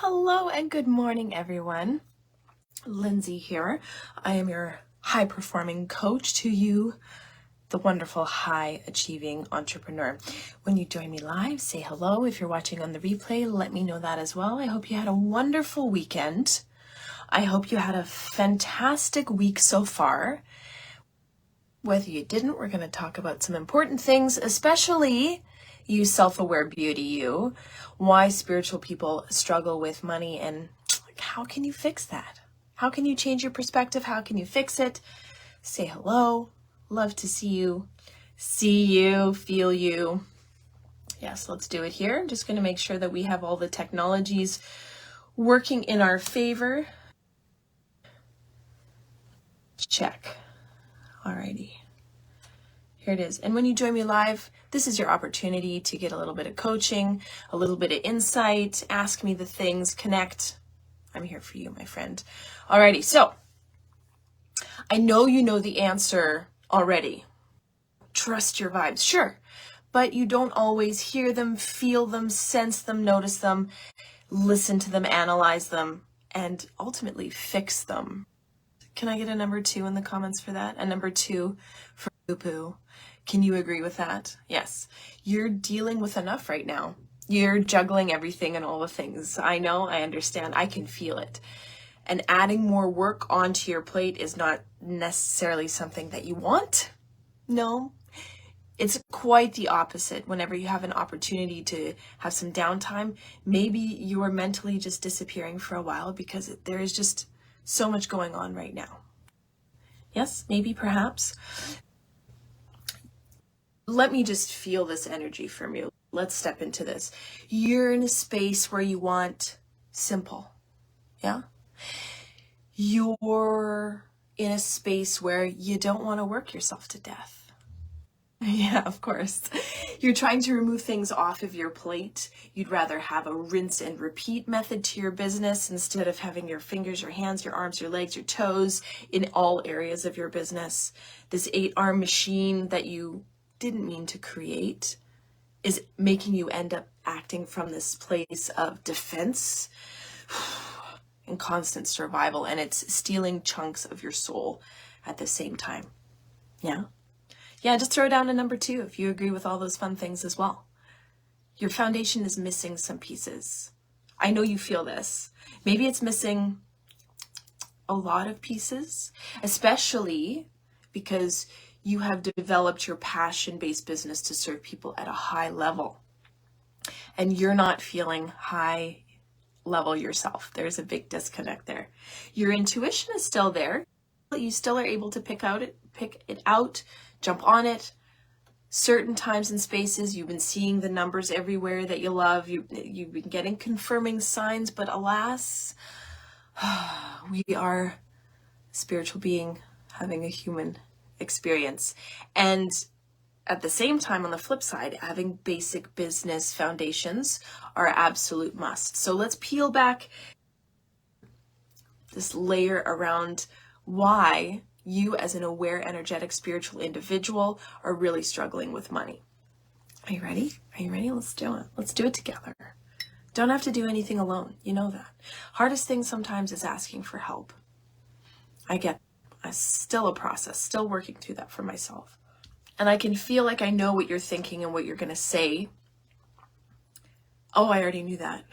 Hello and good morning, everyone. Lindsay here. I am your high-performing coach to you, the wonderful high-achieving entrepreneur. When you join me live, say hello. If you're watching on the replay, let me know that as well. I hope you had a wonderful weekend. I hope you had a fantastic week so far. Whether you didn't, we're going to talk about some important things, especially you self-aware beauty, you. Why spiritual people struggle with money and how can you fix that? How can you change your perspective? How can you fix it? Say hello. Love to see you, feel you. Yes, let's do it here. I'm just going to make sure that we have all the technologies working in our favor. Check. Alrighty. Here it is. And when you join me live, this is your opportunity to get a little bit of coaching, a little bit of insight, ask me the things, connect. I'm here for you, my friend. Alrighty, so I know you know the answer already. Trust your vibes, sure, but you don't always hear them, feel them, sense them, notice them, listen to them, analyze them, and ultimately fix them. Can I get a number 2 in the comments for that? A number 2 for poo-poo. Can you agree with that? Yes. You're dealing with enough right now. You're juggling everything and all the things. I know, I understand, I can feel it. And adding more work onto your plate is not necessarily something that you want. No, it's quite the opposite. Whenever you have an opportunity to have some downtime, maybe you are mentally just disappearing for a while because there is just so much going on right now. Yes, maybe, perhaps. Let me just feel this energy from you. Let's step into this. You're in a space where you want simple. Yeah? You're in a space where you don't want to work yourself to death. Yeah, of course. You're trying to remove things off of your plate. You'd rather have a rinse and repeat method to your business instead of having your fingers, your hands, your arms, your legs, your toes in all areas of your business. This 8-arm machine that you didn't mean to create is making you end up acting from this place of defense and constant survival, and it's stealing chunks of your soul at the same time. Yeah? Yeah, just throw down a number 2 if you agree with all those fun things as well. Your foundation is missing some pieces. I know you feel this. Maybe it's missing a lot of pieces, especially because you have developed your passion-based business to serve people at a high level. And you're not feeling high level yourself. There's a big disconnect there. Your intuition is still there. You still are able to pick it out, jump on it. Certain times and spaces, you've been seeing the numbers everywhere that you love. You've been getting confirming signs, but alas, we are a spiritual being having a human experience. And at the same time, on the flip side, having basic business foundations are absolute must. So let's peel back this layer around why you as an aware, energetic, spiritual individual are really struggling with money. Are you ready? Are you ready? Let's do it. Let's do it together. Don't have to do anything alone. You know that. Hardest thing sometimes is asking for help. I get it's still a process, still working through that for myself. And I can feel like I know what you're thinking and what you're going to say. Oh, I already knew that.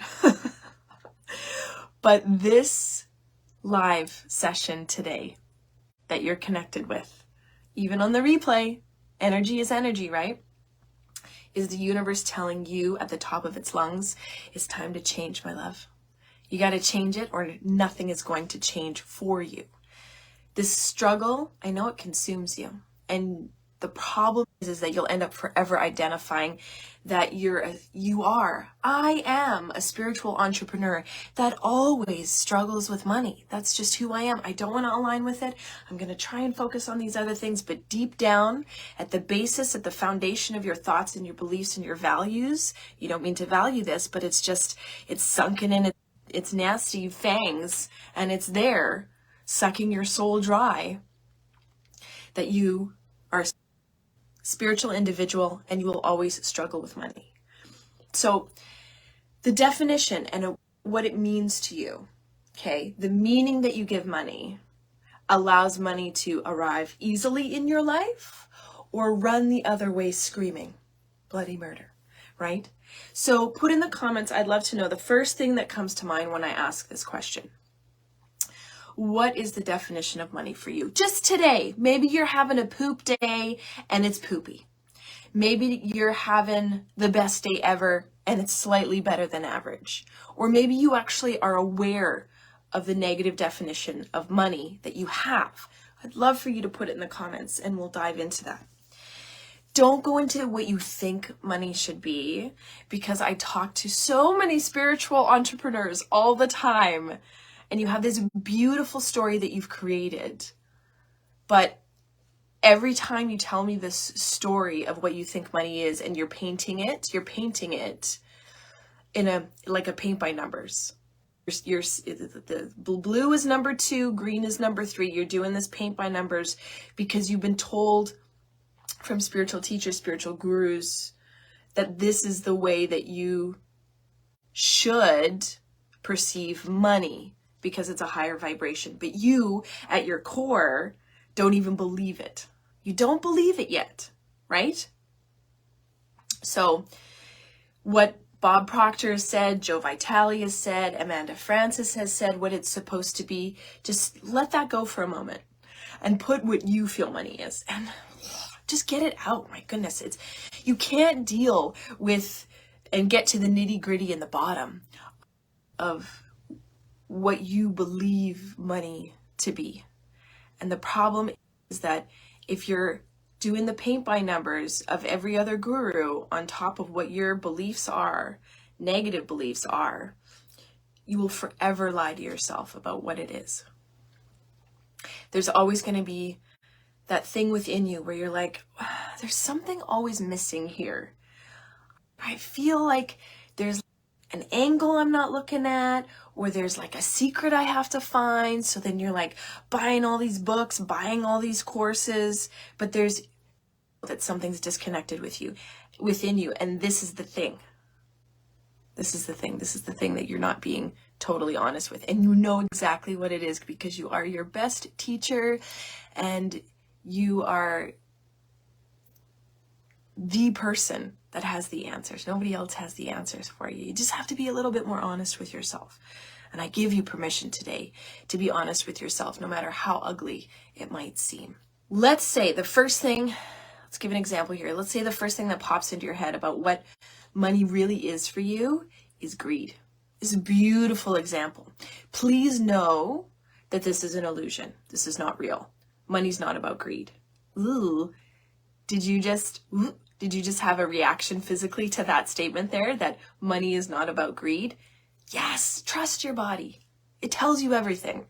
But this live session today that you're connected with, even on the replay, energy is energy, right? Is the universe telling you at the top of its lungs, it's time to change, my love. You got to change it or nothing is going to change for you. This struggle, I know it consumes you. And the problem is that you'll end up forever identifying that I am a spiritual entrepreneur that always struggles with money. That's just who I am. I don't want to align with it. I'm going to try and focus on these other things, but deep down at the basis, at the foundation of your thoughts and your beliefs and your values, you don't mean to value this, but it's sunken in its nasty fangs and it's there sucking your soul dry, that you are a spiritual individual and you will always struggle with money. So the definition and what it means to you. Okay, the meaning that you give money allows money to arrive easily in your life or run the other way screaming bloody murder, right? So put in the comments, I'd love to know the first thing that comes to mind when I ask this question. What is the definition of money for you? Just today. Maybe you're having a poop day and it's poopy. Maybe you're having the best day ever and it's slightly better than average. Or maybe you actually are aware of the negative definition of money that you have. I'd love for you to put it in the comments and we'll dive into that. Don't go into what you think money should be, because I talk to so many spiritual entrepreneurs all the time, and you have this beautiful story that you've created. But every time you tell me this story of what you think money is and you're painting it in like a paint by numbers. The blue is number 2, green is number 3. You're doing this paint by numbers because you've been told from spiritual teachers, spiritual gurus, that this is the way that you should perceive money because it's a higher vibration. But you, at your core, don't even believe it. You don't believe it yet, right? So what Bob Proctor has said, Joe Vitale has said, Amanda Francis has said, what it's supposed to be, just let that go for a moment and put what you feel money is. And just get it out. My goodness, you can't deal with and get to the nitty gritty in the bottom of what you believe money to be. And the problem is that if you're doing the paint by numbers of every other guru on top of what your beliefs are, negative beliefs are, you will forever lie to yourself about what it is. There's always going to be that thing within you where you're like, there's something always missing here. I feel like there's an angle I'm not looking at, or there's like a secret I have to find. So then you're like buying all these books, buying all these courses, but there's that something's disconnected within you. And this is the thing. This is the thing that you're not being totally honest with. And you know exactly what it is because you are your best teacher and you are the person that has the answers. Nobody else has the answers for you. You just have to be a little bit more honest with yourself. And I give you permission today to be honest with yourself, no matter how ugly it might seem. Let's say the first thing, let's give an example here. Let's say the first thing that pops into your head about what money really is for you is greed. It's a beautiful example. Please know that this is an illusion. This is not real. Money's not about greed. Ooh, did you just have a reaction physically to that statement there, that money is not about greed? Yes, trust your body. It tells you everything.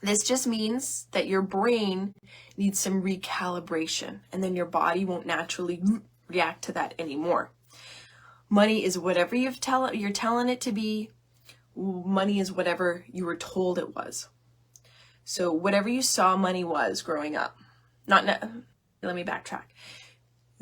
This just means that your brain needs some recalibration, and then your body won't naturally react to that anymore. Money is whatever you're telling it to be. Money is whatever you were told it was. So whatever you saw money was growing up, let me backtrack.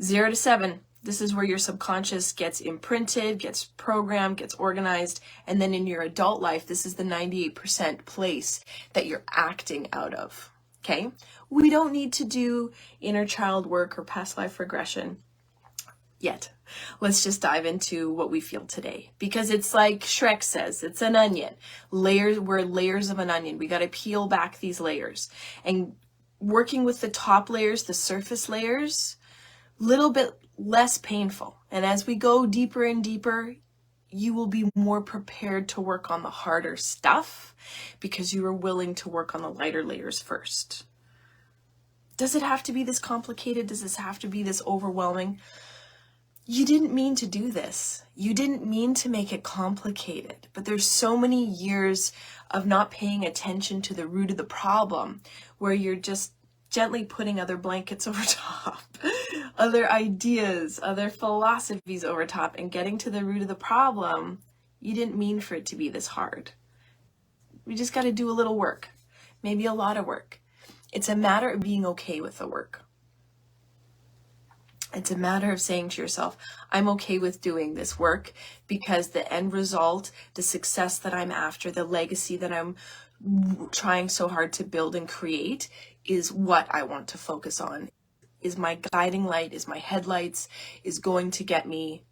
0 to 7, this is where your subconscious gets imprinted, gets programmed, gets organized. And then in your adult life, this is the 98% place that you're acting out of, okay? We don't need to do inner child work or past life regression yet. Let's just dive into what we feel today, because it's like Shrek says, it's an onion. We're layers of an onion. We got to peel back these layers, and working with the top layers, the surface layers, little bit less painful. And as we go deeper and deeper, you will be more prepared to work on the harder stuff because you are willing to work on the lighter layers first. Does it have to be this complicated? Does this have to be this overwhelming? You didn't mean to do this. You didn't mean to make it complicated, but there's so many years of not paying attention to the root of the problem where you're just gently putting other blankets over top, other ideas, other philosophies over top, and getting to the root of the problem. You didn't mean for it to be this hard. We just got to do a little work, maybe a lot of work. It's a matter of being okay with the work. It's a matter of saying to yourself, I'm okay with doing this work because the end result, the success that I'm after, the legacy that I'm trying so hard to build and create is what I want to focus on, is my guiding light, is my headlights, is going to get me,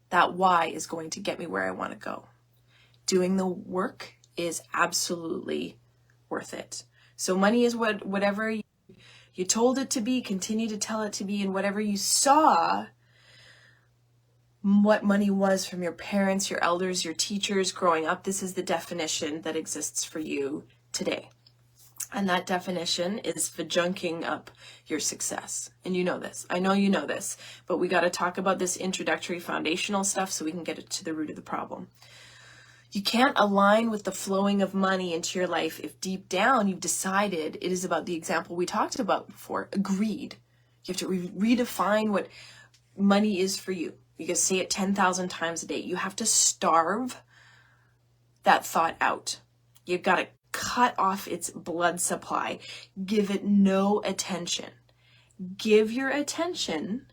that why is going to get me where I want to go. Doing the work is absolutely worth it. So money is whatever you told it to be, continue to tell it to be, and whatever you saw what money was from your parents, your elders, your teachers growing up, this is the definition that exists for you today. And that definition is for junking up your success. And you know this. I know you know this, but we got to talk about this introductory foundational stuff so we can get to the root of the problem. You can't align with the flowing of money into your life if deep down you've decided it is about the example we talked about before, greed. You have to redefine what money is for you. You can say it 10,000 times a day. You have to starve that thought out. You've got to cut off its blood supply. Give it no attention. Give your attention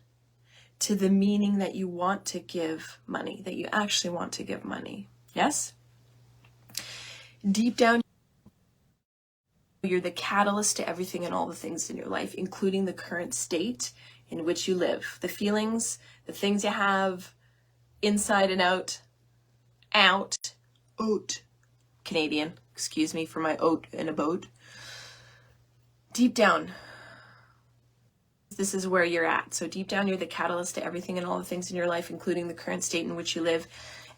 to the meaning that you want to give money, that you actually want to give money. Yes? Deep down, you're the catalyst to everything and all the things in your life, including the current state in which you live. The feelings, the things you have, inside and out, Canadian, excuse me for my oat in a boat. Deep down, this is where you're at. So deep down, you're the catalyst to everything and all the things in your life, including the current state in which you live.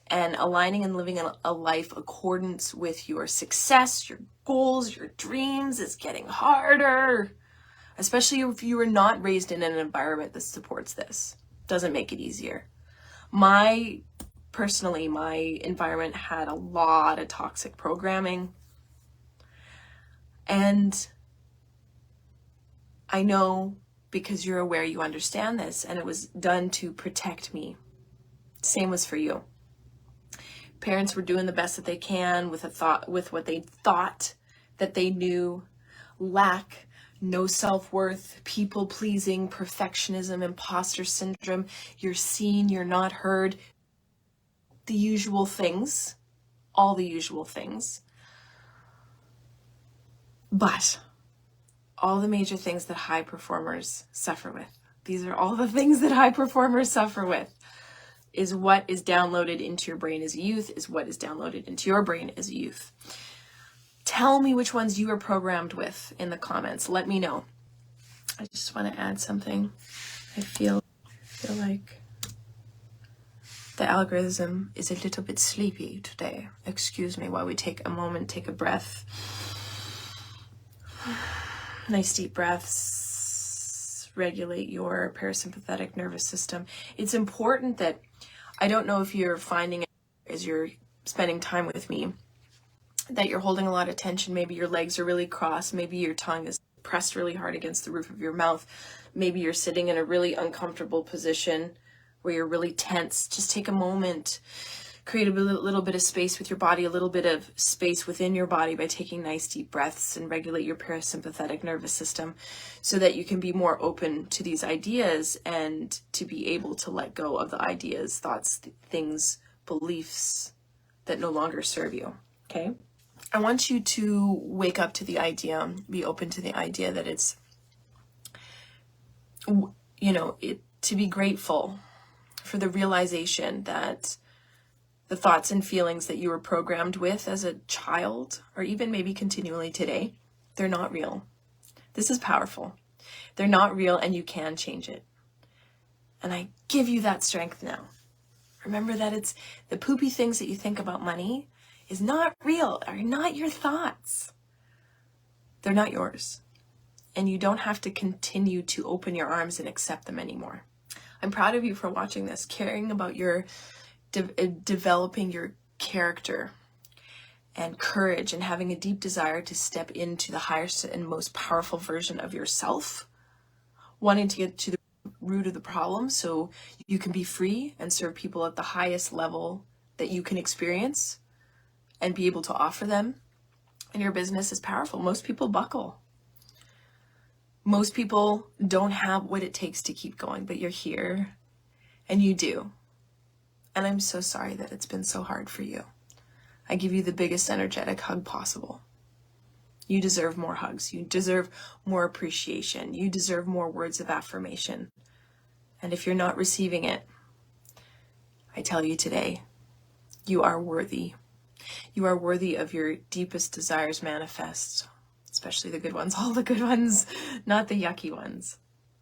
And aligning and living a life accordance with your success, your goals, your dreams is getting harder, especially if you were not raised in an environment that supports this. Doesn't make it easier. Personally, my environment had a lot of toxic programming. And I know because you're aware, you understand this, and it was done to protect me. Same was for you. Parents were doing the best that they can with what they thought that they knew. Lack, no self-worth, people-pleasing, perfectionism, imposter syndrome. You're seen, you're not heard. The usual things, all the usual things. But all the major things that high performers suffer with. These are all the things that high performers suffer with. Is what is downloaded into your brain as a youth, is what is downloaded into your brain as a youth. Tell me which ones you are programmed with in the comments. Let me know. I just want to add something. I feel like the algorithm is a little bit sleepy today. Excuse me while we take a moment, take a breath. Nice deep breaths. Regulate your parasympathetic nervous system. It's important that, I don't know if you're finding it as you're spending time with me, that you're holding a lot of tension. Maybe your legs are really crossed. Maybe your tongue is pressed really hard against the roof of your mouth. Maybe you're sitting in a really uncomfortable position where you're really tense. Just take a moment, create a little bit of space with your body, a little bit of space within your body by taking nice deep breaths, and regulate your parasympathetic nervous system so that you can be more open to these ideas and to be able to let go of the ideas, thoughts, things, beliefs that no longer serve you. Okay? I want you to wake up to the idea, be open to the idea that it's, to be grateful for the realization that the thoughts and feelings that you were programmed with as a child, or even maybe continually today, they're not real. This is powerful. They're not real, and you can change it. And I give you that strength now. Remember that it's the poopy things that you think about money is not real, are not your thoughts. They're not yours. And you don't have to continue to open your arms and accept them anymore. I'm proud of you for watching this, caring about your developing your character and courage, and having a deep desire to step into the highest and most powerful version of yourself, wanting to get to the root of the problem so you can be free and serve people at the highest level that you can experience and be able to offer them. And your business is powerful. Most people buckle. Most people don't have what it takes to keep going, but you're here and you do. And I'm so sorry that it's been so hard for you. I give you the biggest energetic hug possible. You deserve more hugs. You deserve more appreciation. You deserve more words of affirmation. And if you're not receiving it, I tell you today, you are worthy. You are worthy of your deepest desires manifest, especially the good ones, all the good ones, not the yucky ones.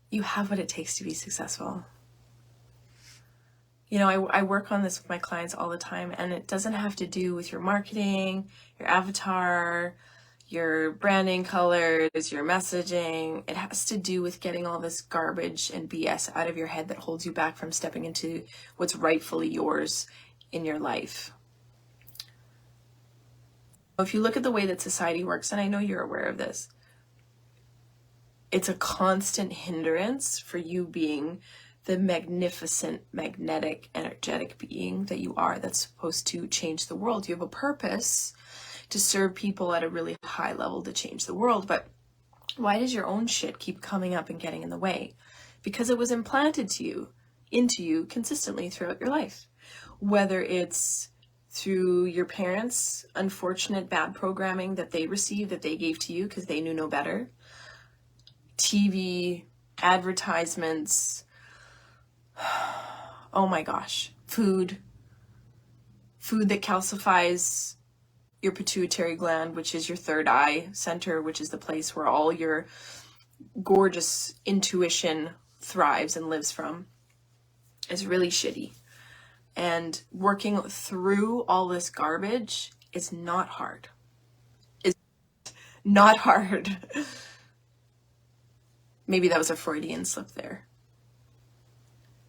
You have what it takes to be successful. You know, I work on this with my clients all the time, and it doesn't have to do with your marketing, your avatar, your branding colors, your messaging. It has to do with getting all this garbage and BS out of your head that holds you back from stepping into what's rightfully yours in your life. If you look at the way that society works, and I know you're aware of this, it's a constant hindrance for you being the magnificent, magnetic, energetic being that you are that's supposed to change the world. You have a purpose to serve people at a really high level to change the world, but why does your own shit keep coming up and getting in the way? Because it was implanted into you consistently throughout your life. Whether it's through your parents' unfortunate bad programming that they received, that they gave to you because they knew no better, TV, advertisements, oh my gosh, food that calcifies your pituitary gland, which is your third eye center, which is the place where all your gorgeous intuition thrives and lives from, is really shitty. And working through all this garbage is not hard. It's not hard. Maybe that was a Freudian slip there.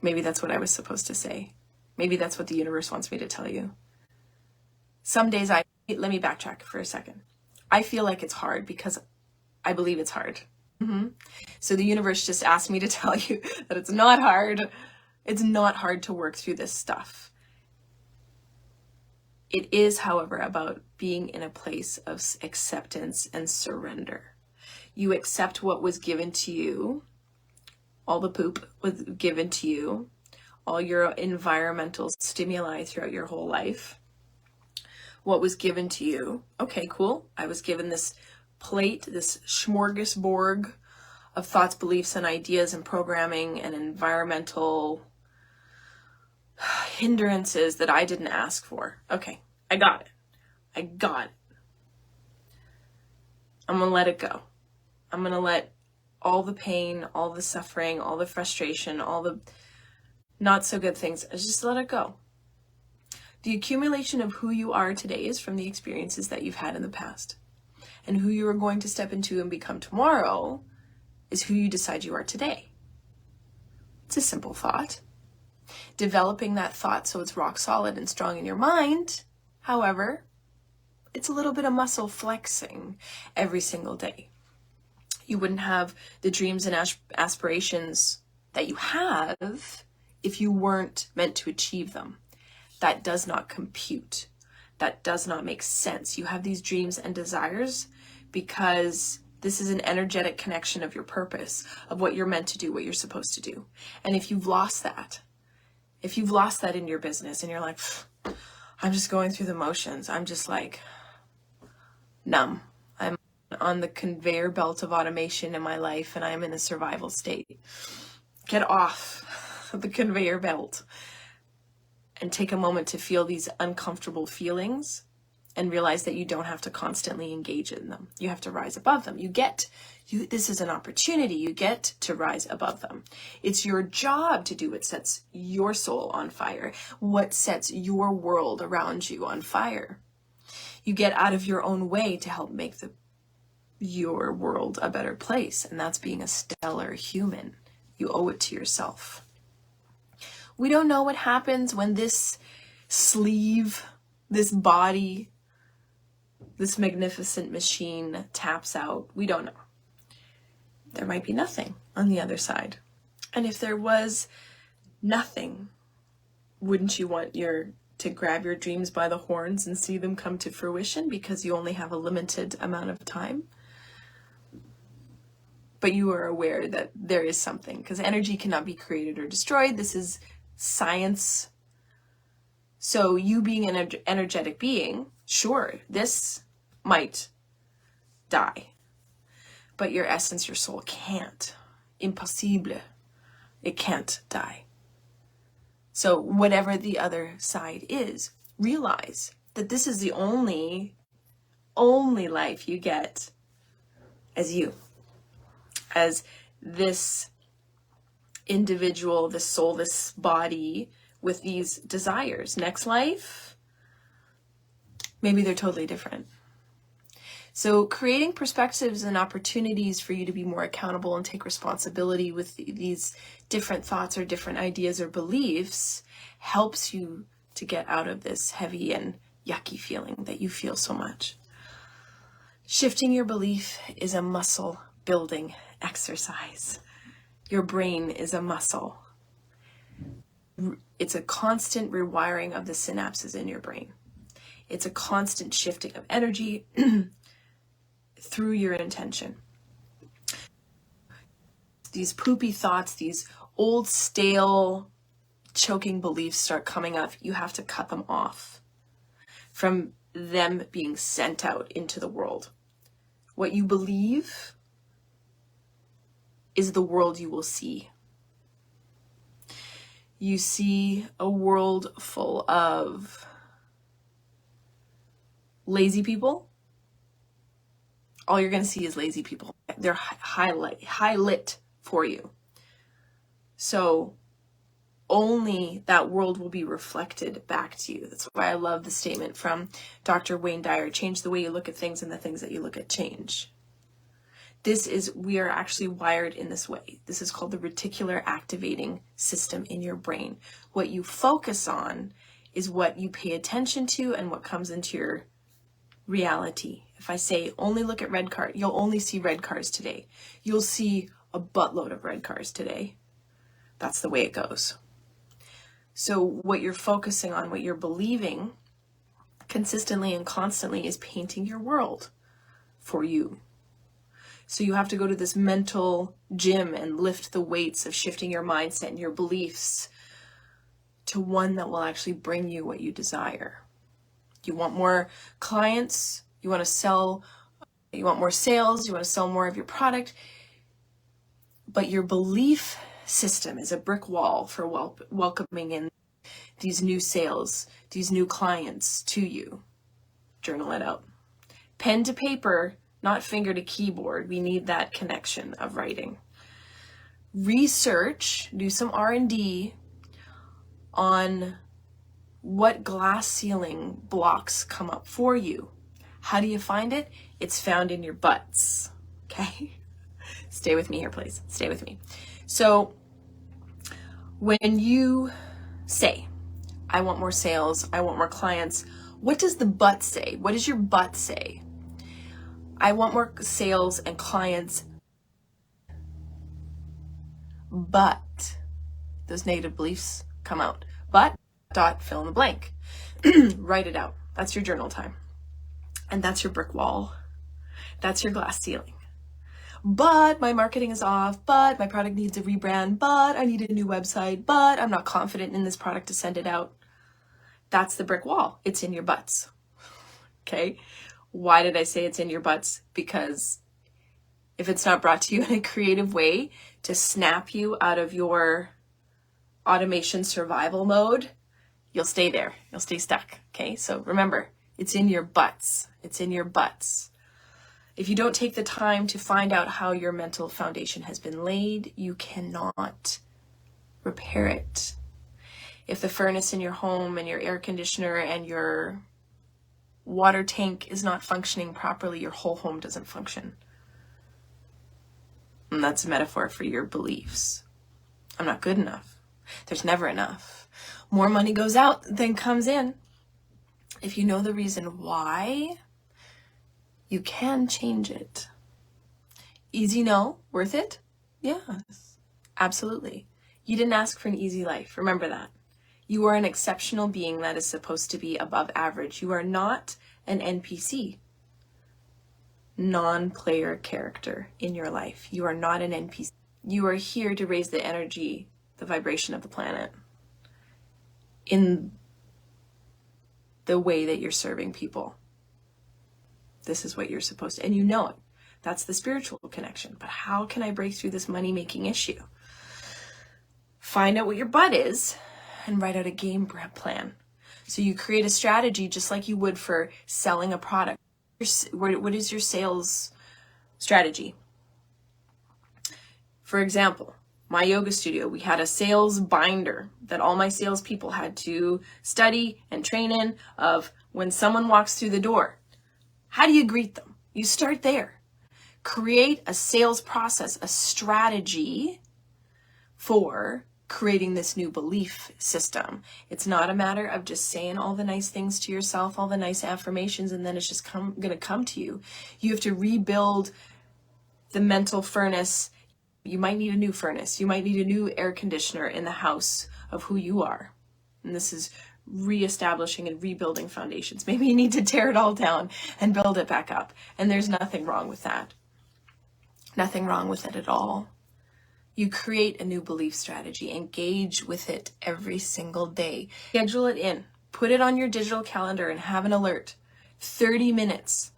Maybe that's what I was supposed to say. Maybe that's what the universe wants me to tell you. Some days let me backtrack for a second. I feel like it's hard because I believe it's hard. So the universe just asked me to tell you that it's not hard. It's not hard to work through this stuff. It is, however, about being in a place of acceptance and surrender. You accept what was given to you. All the poop was given to you. All your environmental stimuli throughout your whole life. What was given to you. Okay, cool. I was given this plate, this smorgasbord of thoughts, beliefs, and ideas and programming and environmental hindrances that I didn't ask for. Okay, I got it. I'm going to let it go. I'm going to let all the pain, all the suffering, all the frustration, all the not so good things, just let it go. The accumulation of who you are today is from the experiences that you've had in the past. And who you are going to step into and become tomorrow is who you decide you are today. It's a simple thought. Developing that thought so it's rock solid and strong in your mind, however, it's a little bit of muscle flexing every single day. You wouldn't have the dreams and aspirations that you have if you weren't meant to achieve them. That does not compute. That does not make sense. You have these dreams and desires because this is an energetic connection of your purpose, of what you're meant to do, what you're supposed to do. And if you've lost that in your business and you're like, I'm just going through the motions, I'm just like numb. I'm on the conveyor belt of automation in my life and I'm in a survival state. Get off the conveyor belt and take a moment to feel these uncomfortable feelings and realize that you don't have to constantly engage in them. You have to rise above them. This is an opportunity. You get to rise above them. It's your job to do what sets your soul on fire, what sets your world around you on fire. You get out of your own way to help make your world a better place, and that's being a stellar human. You owe it to yourself. We don't know what happens when this sleeve, this body, this magnificent machine taps out. We don't know. There might be nothing on the other side. And if there was nothing, wouldn't you want to grab your dreams by the horns and see them come to fruition because you only have a limited amount of time? but you are aware that there is something, because energy cannot be created or destroyed. This is science. So you being an energetic being, sure, this might die, but your essence, your soul can't. Impossible. It can't die. So whatever the other side is, realize that this is the only life you get as you, as this individual, this soul, this body with these desires. Next life, maybe they're totally different. So creating perspectives and opportunities for you to be more accountable and take responsibility with these different thoughts or different ideas or beliefs helps you to get out of this heavy and yucky feeling that you feel so much. Shifting your belief is a muscle building exercise. Your brain is a muscle. It's a constant rewiring of the synapses in your brain. It's a constant shifting of energy through your intention. These poopy thoughts, these old, stale, choking beliefs start coming up. You have to cut them off from them being sent out into the world. What you believe is the world you will see. You see a world full of lazy people. All you're going to see is lazy people. They're high lit for you. So only that world will be reflected back to you. That's why I love the statement from Dr. Wayne Dyer, change the way you look at things and the things that you look at change. We are actually wired in this way. This is called the reticular activating system in your brain. What you focus on is what you pay attention to and what comes into your reality. If I say only look at red cars, you'll only see red cars today. You'll see a buttload of red cars today. That's the way it goes. So what you're focusing on, what you're believing consistently and constantly is painting your world for you. So you have to go to this mental gym and lift the weights of shifting your mindset and your beliefs to one that will actually bring you what you desire. You want more clients, you want to sell, you want more sales, you want to sell more of your product, but your belief system is a brick wall for welcoming in these new sales, these new clients to you. Journal it out. Pen to paper, not finger to keyboard. We need that connection of writing. Research, do some R&D on what glass ceiling blocks come up for you. How do you find it? It's found in your butts. Okay? Stay with me here, please. Stay with me. So when you say, I want more sales, I want more clients, what does the butt say? What does your butt say? I want more sales and clients, but those negative beliefs come out. But, fill in the blank. Write it out. That's your journal time. And that's your brick wall. That's your glass ceiling. But my marketing is off, but my product needs a rebrand, but I need a new website, but I'm not confident in this product to send it out. That's the brick wall. It's in your butts. Okay? Why did I say it's in your butts? Because if it's not brought to you in a creative way to snap you out of your automation survival mode, you'll stay there. You'll stay stuck. Okay? So remember, it's in your butts. It's in your butts. If you don't take the time to find out how your mental foundation has been laid, you cannot repair it. If the furnace in your home and your air conditioner and your water tank is not functioning properly, your whole home doesn't function. And that's a metaphor for your beliefs. I'm not good enough. There's never enough. More money goes out than comes in. If you know the reason why, you can change it. Easy, no. Worth it? Yes, absolutely. You didn't ask for an easy life. Remember that. You are an exceptional being that is supposed to be above average. You are not an NPC. non-player character in your life. You are not an NPC. You are here to raise the energy, the vibration of the planet in the way that you're serving people. This is what you're supposed to, and you know it. That's the spiritual connection. But how can I break through this money-making issue? Find out what your butt is and write out a game plan. So you create a strategy just like you would for selling a product. What is your sales strategy? For example, my yoga studio, we had a sales binder that all my salespeople had to study and train in of when someone walks through the door. How do you greet them? You start there. Create a sales process, a strategy for creating this new belief system. It's not a matter of just saying all the nice things to yourself, all the nice affirmations, and then it's just going to come to you. You have to rebuild the mental furnace. You might need a new furnace. You might need a new air conditioner in the house of who you are. And this is reestablishing and rebuilding foundations. Maybe you need to tear it all down and build it back up. And there's nothing wrong with that. Nothing wrong with it at all. You create a new belief strategy. Engage with it every single day. Schedule it in. Put it on your digital calendar and have an alert. 30 minutes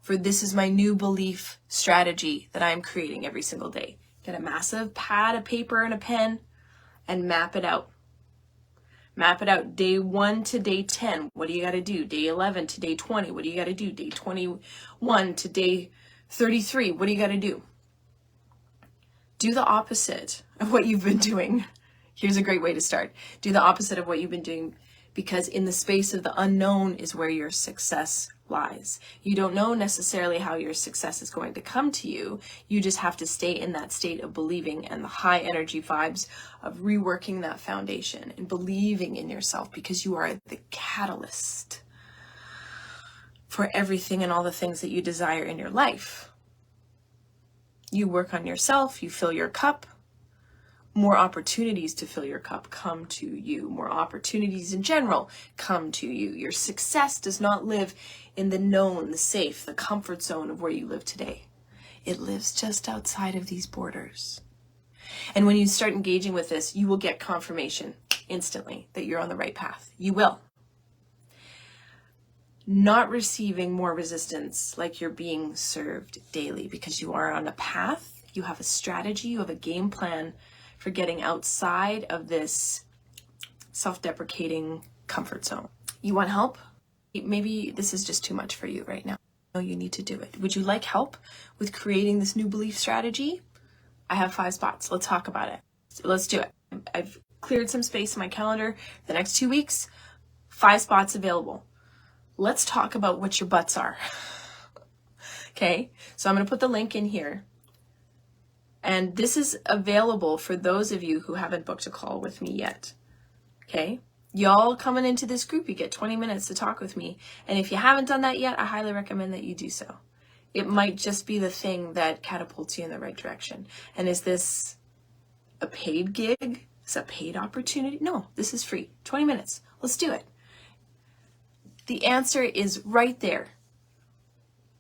for this is my new belief strategy that I'm creating every single day. Get a massive pad of paper and a pen and map it out. Map it out day 1 to day 10. What do you got to do? Day 11 to day 20. What do you got to do? Day 21 to day 33. What do you got to do? Do the opposite of what you've been doing. Here's a great way to start. Do the opposite of what you've been doing, because in the space of the unknown is where your success lies. You don't know necessarily how your success is going to come to you. You just have to stay in that state of believing and the high energy vibes of reworking that foundation and believing in yourself, because you are the catalyst for everything and all the things that you desire in your life. You work on yourself, you fill your cup, more opportunities to fill your cup come to you. More opportunities in general come to you. Your success does not live in the known, the safe, the comfort zone of where you live today. It lives just outside of these borders. And when you start engaging with this, you will get confirmation instantly that you're on the right path. You will. Not receiving more resistance, like you're being served daily, because you are on a path, you have a strategy, you have a game plan for getting outside of this self-deprecating comfort zone. You want help? Maybe this is just too much for you right now. No, you need to do it. Would you like help with creating this new belief strategy? I have 5 spots. Let's talk about it. Let's do it. I've cleared some space in my calendar. The next 2 weeks, 5 spots available. Let's talk about what your butts are. Okay, so I'm going to put the link in here. And this is available for those of you who haven't booked a call with me yet. Okay, y'all coming into this group, you get 20 minutes to talk with me. And if you haven't done that yet, I highly recommend that you do so. It might just be the thing that catapults you in the right direction. And is this a paid gig? Is it a paid opportunity? No, this is free. 20 minutes. Let's do it. The answer is right there.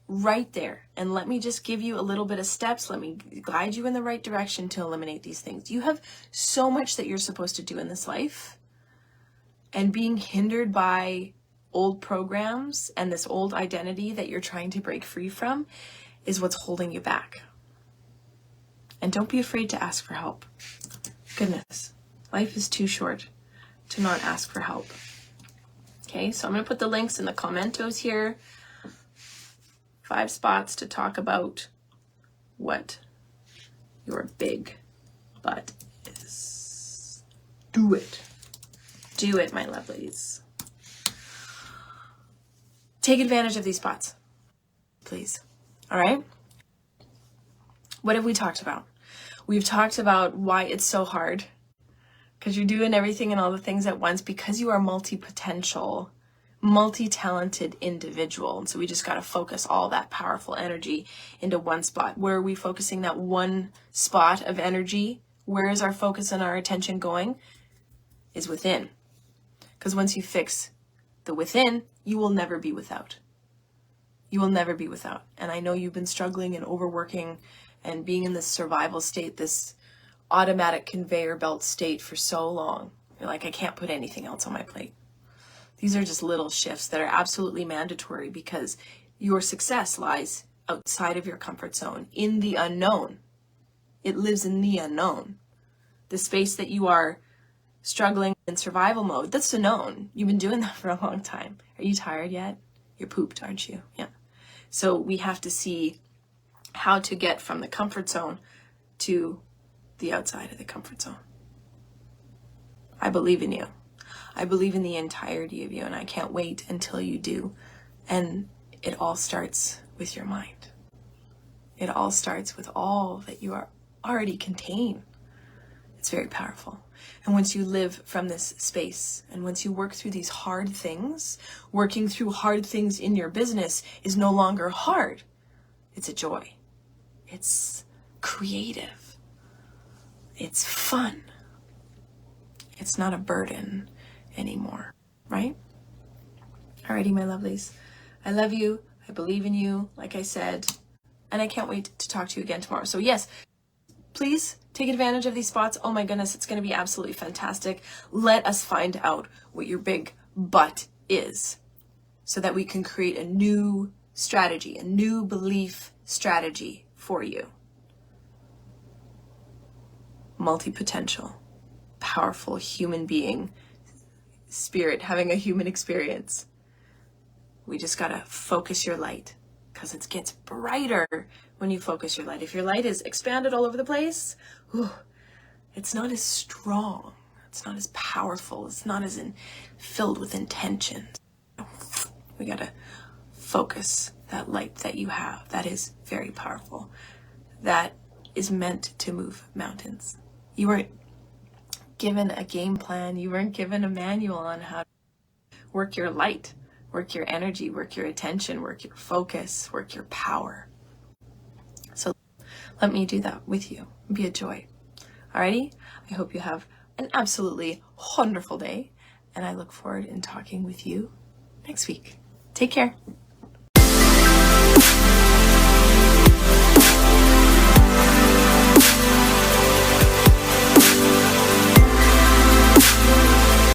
Right there. And let me just give you a little bit of steps. Let me guide you in the right direction to eliminate these things. You have so much that you're supposed to do in this life. And being hindered by old programs and this old identity that you're trying to break free from is what's holding you back. And don't be afraid to ask for help. Goodness, life is too short to not ask for help. Okay, so I'm going to put the links in the commentos here. 5 spots to talk about what your big butt is. Do it. Do it, my lovelies. Take advantage of these spots, please. All right? What have we talked about? We've talked about why it's so hard, because you're doing everything and all the things at once, because you are multi-potential, multi-talented individual. And so we just got to focus all that powerful energy into one spot. Where are we focusing that one spot of energy? Where is our focus and our attention going? Is within. Because once you fix the within, you will never be without. You will never be without. And I know you've been struggling and overworking and being in this survival state, this automatic conveyor belt state for so long. You're like, I can't put anything else on my plate. These are just little shifts that are absolutely mandatory because your success lies outside of your comfort zone, in the unknown. It lives in the unknown. The space that you are struggling in survival mode, that's the known. You've been doing that for a long time. Are you tired yet? You're pooped, aren't you? Yeah. So we have to see how to get from the comfort zone to the outside of the comfort zone. I believe in you. I believe in the entirety of you, and I can't wait until you do. And it all starts with your mind. It all starts with all that you are already contain. It's very powerful. And once you live from this space, and once you work through these hard things, working through hard things in your business is no longer hard. It's a joy. It's creative. It's fun. It's not a burden anymore, right? Alrighty, my lovelies. I love you. I believe in you, like I said, and I can't wait to talk to you again tomorrow. So yes, please take advantage of these spots. Oh my goodness, it's going to be absolutely fantastic. Let us find out what your big but is so that we can create a new strategy, a new belief strategy for you. Multi-potential, powerful human being, spirit having a human experience. We just got to focus your light because it gets brighter when you focus your light. If your light is expanded all over the place, it's not as strong. It's not as powerful. It's not as filled with intention. We got to focus that light that you have. That is very powerful. That is meant to move mountains. You weren't given a game plan. You weren't given a manual on how to work your light, work your energy, work your attention, work your focus, work your power. So let me do that with you. Be a joy. Alrighty? I hope you have an absolutely wonderful day, and I look forward in talking with you next week. Take care.